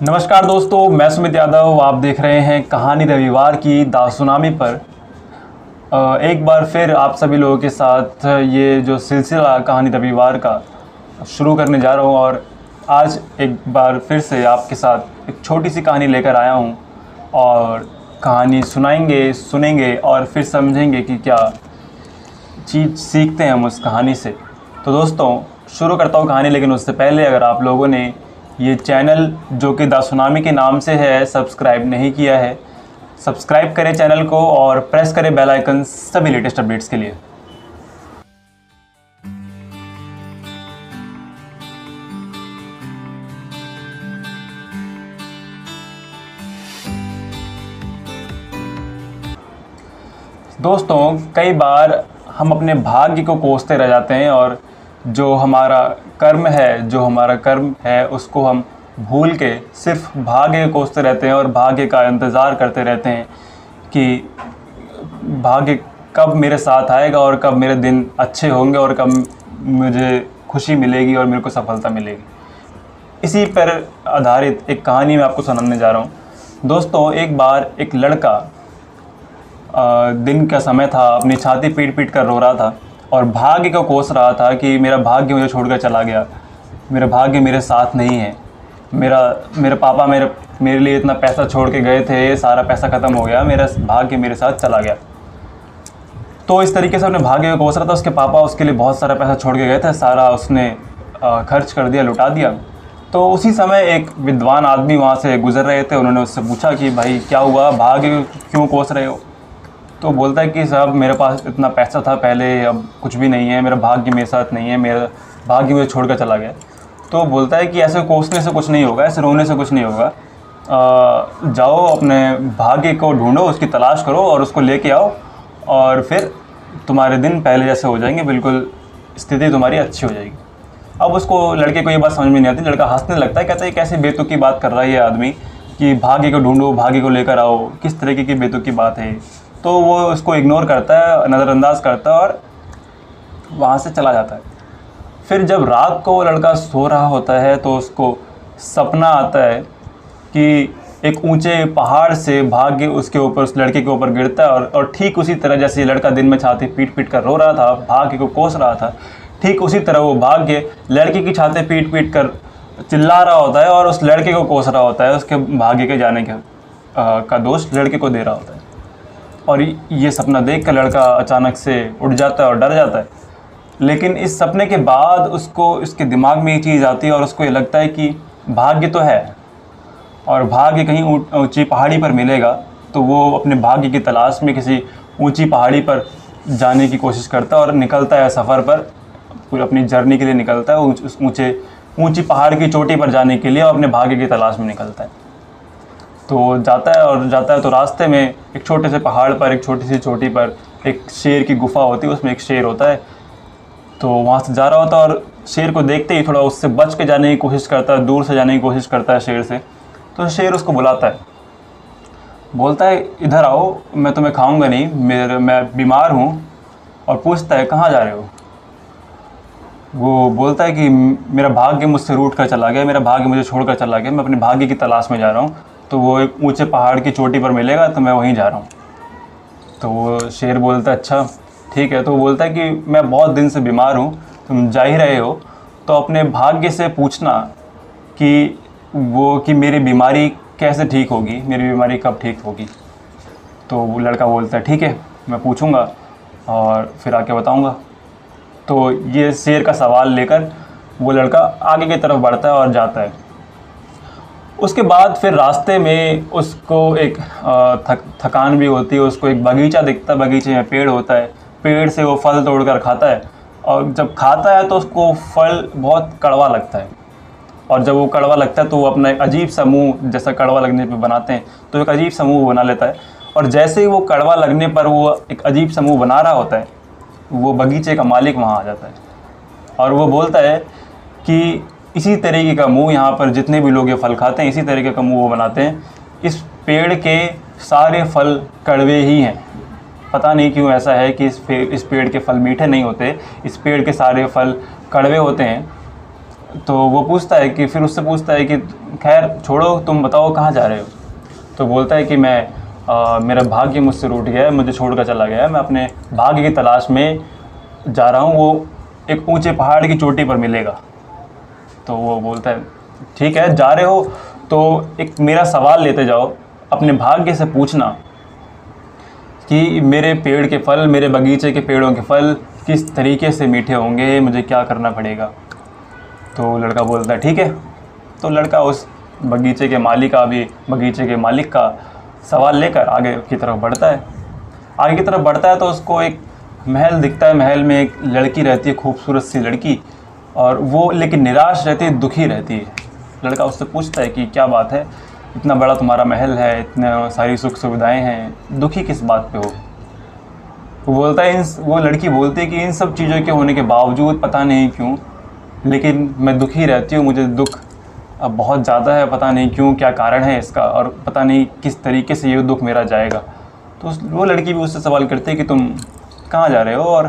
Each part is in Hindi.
नमस्कार दोस्तों, मैं सुमित यादव। आप देख रहे हैं कहानी रविवार की दासुनामी पर। एक बार फिर आप सभी लोगों के साथ ये जो सिलसिला कहानी रविवार का शुरू करने जा रहा हूँ और आज एक बार फिर से आपके साथ एक छोटी सी कहानी लेकर आया हूँ और कहानी सुनेंगे और फिर समझेंगे कि क्या चीज़ सीखते हैं हम उस कहानी से। तो दोस्तों, शुरू करता हूँ कहानी, लेकिन उससे पहले अगर आप लोगों ने ये चैनल जो कि दासुनामी के नाम से है सब्सक्राइब नहीं किया है, सब्सक्राइब करें चैनल को और प्रेस करें बेल आइकन सभी लेटेस्ट अपडेट्स के लिए। दोस्तों, कई बार हम अपने भाग्य को कोसते रह जाते हैं और जो हमारा कर्म है उसको हम भूल के सिर्फ भाग्य को कोसते रहते हैं और भाग्य का इंतज़ार करते रहते हैं कि भाग्य कब मेरे साथ आएगा और कब मेरे दिन अच्छे होंगे और कब मुझे खुशी मिलेगी और मेरे को सफलता मिलेगी। इसी पर आधारित एक कहानी मैं आपको सुनाने जा रहा हूँ। दोस्तों, एक बार एक लड़का दिन का समय था, अपनी छाती पीट पीट कर रो रहा था और भाग्य को कोस रहा था कि मेरा भाग्य मुझे छोड़कर चला गया, मेरा भाग्य मेरे साथ नहीं है, मेरे पापा मेरे लिए इतना पैसा छोड़ के गए थे, सारा पैसा ख़त्म हो गया, मेरा भाग्य मेरे साथ चला गया। तो इस तरीके से अपने भाग्य को कोस रहा था। उसके पापा उसके लिए बहुत सारा पैसा छोड़ के गए थे, सारा उसने खर्च कर दिया, लुटा दिया। तो उसी समय एक विद्वान आदमी वहाँ से गुजर रहे थे। उन्होंने उससे पूछा कि भाई क्या हुआ, भाग्य क्यों कोस रहे हो? तो बोलता है कि साहब, मेरे पास इतना पैसा था पहले, अब कुछ भी नहीं है, मेरा भाग्य मेरे साथ नहीं है, मेरा भाग्य मुझे छोड़कर चला गया। तो बोलता है कि ऐसे कोसने से कुछ नहीं होगा, ऐसे रोने से कुछ नहीं होगा। जाओ अपने भाग्य को ढूंढो, उसकी तलाश करो और उसको लेके आओ और फिर तुम्हारे दिन पहले जैसे हो जाएंगे, बिल्कुल स्थिति तुम्हारी अच्छी हो जाएगी। अब उसको लड़के को ये बात समझ में नहीं आती। लड़का हंसने लगता है, कहता है कैसे बेतुकी बात कर रहा है ये आदमी कि भाग्य को ढूंढो, भाग्य को लेकर आओ, किस तरीके की बेतुकी बात है। तो वो उसको इग्नोर करता है, नज़रअंदाज करता है और वहाँ से चला जाता है। फिर जब रात को वो लड़का सो रहा होता है तो उसको सपना आता है कि एक ऊंचे पहाड़ से भाग्य उसके ऊपर, उस लड़के के ऊपर गिरता है और ठीक उसी तरह जैसे ये लड़का दिन में छाती पीट पीट कर रो रहा था, भाग्य को कोस रहा था, ठीक उसी तरह वो भाग्य लड़के की छाती पीट पीट कर चिल्ला रहा होता है और उस लड़के को कोस रहा होता है, उसके भाग्य के जाने का दोष लड़के को दे रहा होता है। और ये सपना देख कर लड़का अचानक से उठ जाता है और डर जाता है। लेकिन इस सपने के बाद उसको, इसके दिमाग में ये चीज़ आती है और उसको ये लगता है कि भाग्य तो है और भाग्य कहीं ऊंची पहाड़ी पर मिलेगा। तो वो अपने भाग्य की तलाश में किसी ऊंची पहाड़ी पर जाने की कोशिश करता है और निकलता है सफ़र पर, पूरी अपनी जर्नी के लिए निकलता है, उस ऊंची पहाड़ की चोटी पर जाने के लिए और अपने भाग्य की तलाश में निकलता है। तो जाता है तो रास्ते में एक छोटे से पहाड़ पर, एक छोटी सी चोटी पर एक शेर की गुफा होती है, उसमें एक शेर होता है। तो वहाँ से जा रहा होता है और शेर को देखते ही थोड़ा उससे बच के जाने की कोशिश करता है, दूर से जाने की कोशिश करता है शेर से। तो शेर उसको बुलाता है, बोलता है इधर आओ, मैं तुम्हें खाऊंगा नहीं, मैं बीमार हूँ। और पूछता है कहाँ जा रहे हो? वो बोलता है कि मेरा भाग्य मुझसे रूठ कर चला गया, मेरा भाग्य मुझे छोड़ कर चला गया, मैं अपने भाग्य की तलाश में जा रहा हूँ। तो वो एक ऊंचे पहाड़ की चोटी पर मिलेगा, तो मैं वहीं जा रहा हूँ। तो वो शेर बोलता है अच्छा ठीक है। तो वो बोलता है कि मैं बहुत दिन से बीमार हूँ, तुम जा ही रहे हो तो अपने भाग्य से पूछना कि मेरी बीमारी कैसे ठीक होगी, मेरी बीमारी कब ठीक होगी। तो वो लड़का बोलता है ठीक है, मैं पूछूंगा और फिर आके बताऊंगा। तो ये शेर का सवाल लेकर वो लड़का आगे की तरफ बढ़ता है और जाता है। उसके बाद फिर रास्ते में उसको एक थकान भी होती है। उसको एक बगीचा दिखता है, बगीचे में पेड़ होता है, पेड़ से वो फल तोड़कर खाता है और जब खाता है तो उसको फल बहुत कड़वा लगता है। और जब वो कड़वा लगता है तो वो अपना एक अजीब सा मुँह, जैसा कड़वा लगने पे बनाते हैं, तो एक अजीब सा मुँह बना लेता है। और जैसे ही वो कड़वा लगने पर वो एक अजीब सा मुँह बना रहा होता है, वो बगीचे का मालिक वहाँ आ जाता है और वो बोलता है कि इसी तरीके का मुंह, यहाँ पर जितने भी लोग ये फल खाते हैं इसी तरीके का मुंह वो बनाते हैं। इस पेड़ के सारे फल कड़वे ही हैं, पता नहीं क्यों ऐसा है कि इस पेड़ के फल मीठे नहीं होते, इस पेड़ के सारे फल कड़वे होते हैं। तो वो पूछता है कि, फिर उससे पूछता है कि खैर छोड़ो, तुम बताओ कहाँ जा रहे हो। तो बोलता है कि मेरा भाग्य मुझसे रूठ गया है, मुझे छोड़कर चला गया है, मैं अपने भाग्य की तलाश में जा रहा हूँ, वो एक ऊंचे पहाड़ की चोटी पर मिलेगा। तो वो बोलता है ठीक है, जा रहे हो तो एक मेरा सवाल लेते जाओ, अपने भाग्य से पूछना कि मेरे पेड़ के फल, मेरे बगीचे के पेड़ों के फल किस तरीके से मीठे होंगे, मुझे क्या करना पड़ेगा। तो लड़का बोलता है ठीक है। तो लड़का उस बगीचे के मालिक का सवाल लेकर आगे की तरफ बढ़ता है। आगे की तरफ बढ़ता है तो उसको एक महल दिखता है। महल में एक लड़की रहती है, खूबसूरत सी लड़की, और वो लेकिन निराश रहती है, दुखी रहती है। लड़का उससे पूछता है कि क्या बात है, इतना बड़ा तुम्हारा महल है, इतने सारी सुख सुविधाएं हैं, दुखी किस बात पे हो। वो लड़की बोलती है कि इन सब चीज़ों के होने के बावजूद पता नहीं क्यों, लेकिन मैं दुखी रहती हूँ, मुझे दुख अब बहुत ज़्यादा है, पता नहीं क्यों, क्या कारण है इसका, और पता नहीं किस तरीके से ये दुख मेरा जाएगा। तो वो लड़की भी उससे सवाल करती है कि तुम कहाँ जा रहे हो और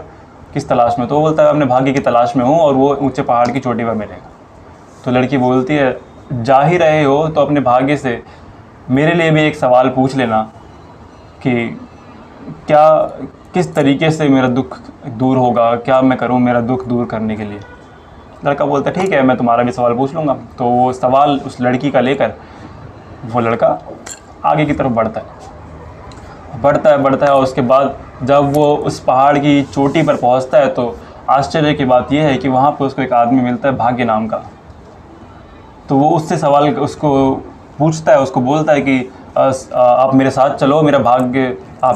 किस तलाश में। तो वो बोलता है अपने भाग्य की तलाश में हूँ और वो ऊंचे पहाड़ की चोटी पर मिलेगा। तो लड़की बोलती है जा ही रहे हो तो अपने भाग्य से मेरे लिए भी एक सवाल पूछ लेना कि किस तरीके से मेरा दुख दूर होगा, क्या मैं करूँ मेरा दुख दूर करने के लिए। लड़का बोलता है ठीक है, मैं तुम्हारा भी सवाल पूछ लूँगा। तो वो सवाल उस लड़की का लेकर वो लड़का आगे की तरफ बढ़ता है और उसके बाद जब वो उस पहाड़ की चोटी पर पहुंचता है तो आश्चर्य की बात यह है कि वहाँ पर उसको एक आदमी मिलता है, भाग्य नाम का। तो वो उससे सवाल उसको पूछता है, उसको बोलता है कि आप मेरे साथ चलो, आप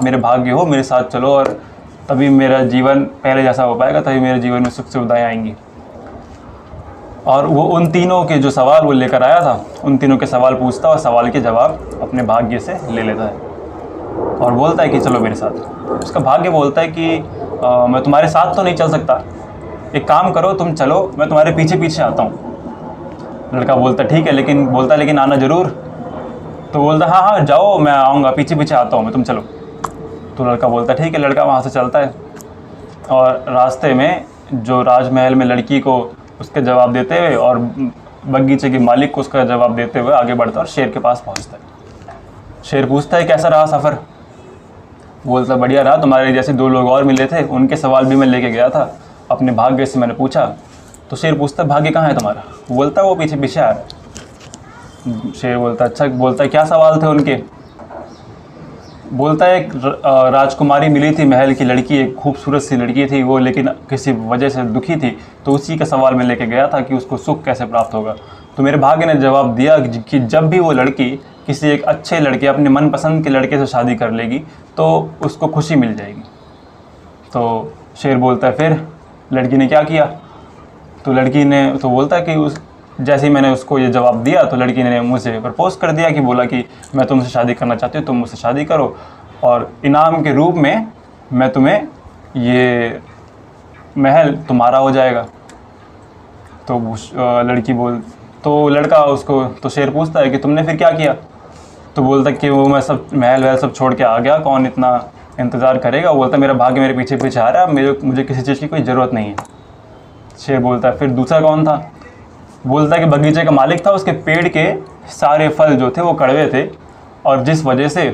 मेरे भाग्य हो, मेरे साथ चलो और तभी मेरा जीवन पहले जैसा हो पाएगा, तभी मेरे जीवन में सुख सुविधाएँ आएंगी। और वो उन तीनों के जो सवाल वो लेकर आया था, उन तीनों के सवाल पूछता और सवाल के जवाब अपने भाग्य से ले लेता है और बोलता है कि चलो मेरे साथ। उसका भाग्य बोलता है कि मैं तुम्हारे साथ तो नहीं चल सकता, एक काम करो तुम चलो, मैं तुम्हारे पीछे पीछे आता हूँ। लड़का बोलता ठीक है, लेकिन आना ज़रूर। तो बोलता हाँ जाओ, मैं आऊँगा, पीछे पीछे आता हूँ मैं, तुम चलो। तो लड़का बोलता ठीक है। लड़का वहाँ से चलता है और रास्ते में जो राजमहल में लड़की को उसके जवाब देते हुए और बगीचे के मालिक को उसका जवाब देते हुए आगे बढ़ता है और शेर के पास पहुँचता है। शेर पूछता है कैसा रहा सफ़र। बोलता बढ़िया रहा, तुम्हारे जैसे 2 लोग और मिले थे, उनके सवाल भी मैं लेके गया था, अपने भाग्य से मैंने पूछा। तो शेर पूछता है भाग्य कहाँ है तुम्हारा। बोलता है वो पीछे पीछे आ रहा है। शेर बोलता है अच्छा। बोलता है क्या सवाल थे उनके। बोलता है एक राजकुमारी मिली थी, महल की लड़की, एक खूबसूरत सी लड़की थी वो, लेकिन किसी वजह से दुखी थी, तो उसी का सवाल मैं लेके गया था कि उसको सुख कैसे प्राप्त होगा। तो मेरे भाग्य ने जवाब दिया कि जब भी वो लड़की किसी एक अच्छे लड़के, अपने मनपसंद के लड़के से शादी कर लेगी तो उसको खुशी मिल जाएगी। तो शेर बोलता है फिर लड़की ने क्या किया। तो बोलता है कि जैसे ही मैंने उसको ये जवाब दिया तो लड़की ने मुझे प्रपोज कर दिया, कि बोला कि मैं तुमसे शादी करना चाहती हूँ, तुम मुझसे शादी करो और इनाम के रूप में मैं तुम्हें ये महल तुम्हारा हो जाएगा। तो लड़का उसको, तो शेर पूछता है कि तुमने फिर क्या किया। तो बोलता कि वो मैं सब महल वहल सब छोड़ के आ गया, कौन इतना इंतज़ार करेगा। वो बोलता मेरा भाग्य मेरे पीछे पीछे आ रहा है, मुझे किसी चीज़ की कोई ज़रूरत नहीं है। शेर बोलता है फिर दूसरा कौन था। बोलता है कि बगीचे का मालिक था, उसके पेड़ के सारे फल जो थे वो कड़वे थे, और जिस वजह से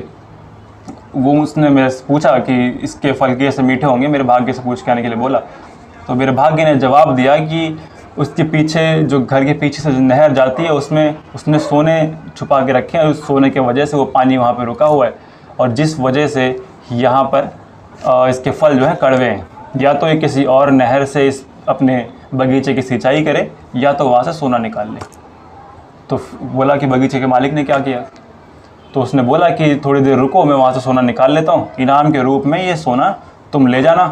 उसने मेरे से पूछा कि इसके फल कैसे मीठे होंगे, मेरे भाग्य से पूछ के आने के लिए बोला। तो मेरे भाग्य ने जवाब दिया कि उसके पीछे, जो घर के पीछे से जो नहर जाती है, उसमें उसने सोने छुपा के रखे हैं, उस सोने के वजह से वो पानी वहाँ पर रुका हुआ है, और जिस वजह से यहाँ पर इसके फल जो है कड़वे हैं। या तो ये किसी और नहर से इस अपने बगीचे की सिंचाई करे, या तो वहाँ से सोना निकाल ले। तो बोला कि बगीचे के मालिक ने क्या किया। तो उसने बोला कि थोड़ी देर रुको, मैं वहाँ से सोना निकाल लेता हूँ, इनाम के रूप में ये सोना तुम ले जाना।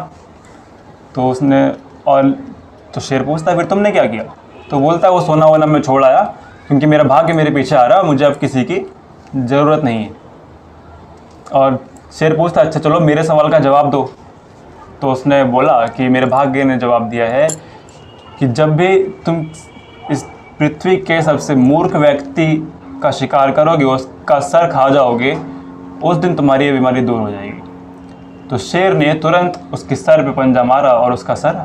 तो शेर पूछता है फिर तुमने क्या किया। तो बोलता है वो सोना वोना मैं छोड़ आया, क्योंकि मेरा भाग्य मेरे पीछे आ रहा है, मुझे अब किसी की ज़रूरत नहीं है। और शेर पूछता है अच्छा चलो मेरे सवाल का जवाब दो। तो उसने बोला कि मेरे भाग्य ने जवाब दिया है कि जब भी तुम इस पृथ्वी के सबसे मूर्ख व्यक्ति का शिकार करोगे, उसका सर खा जाओगे, उस दिन तुम्हारी ये बीमारी दूर हो जाएगी। तो शेर ने तुरंत उसके सर पे पंजा मारा और उसका सर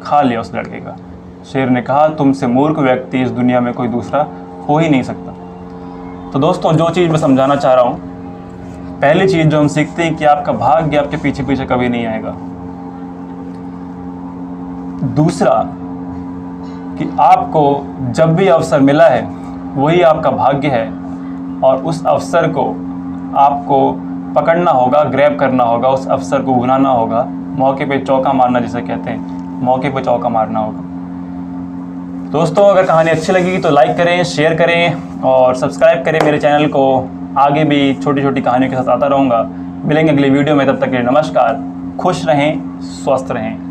खा लिया उस लड़के का। शेर ने कहा, तुमसे मूर्ख व्यक्ति इस दुनिया में कोई दूसरा हो ही नहीं सकता। तो दोस्तों, जो चीज़ मैं समझाना चाह रहा हूँ, पहली चीज़ जो हम सीखते हैं कि आपका भाग्य आपके पीछे पीछे कभी नहीं आएगा। दूसरा कि आपको जब भी अवसर मिला है वही आपका भाग्य है, और उस अवसर को आपको पकड़ना होगा, ग्रैब करना होगा, उस अवसर को भुनाना होगा, मौके पे चौका मारना जिसे कहते हैं, मौके पे चौका मारना होगा। दोस्तों, अगर कहानी अच्छी लगी तो लाइक करें, शेयर करें और सब्सक्राइब करें मेरे चैनल को। आगे भी छोटी छोटी कहानियों के साथ आता रहूँगा। मिलेंगे अगली वीडियो में, तब तक के लिए नमस्कार। खुश रहें, स्वस्थ रहें।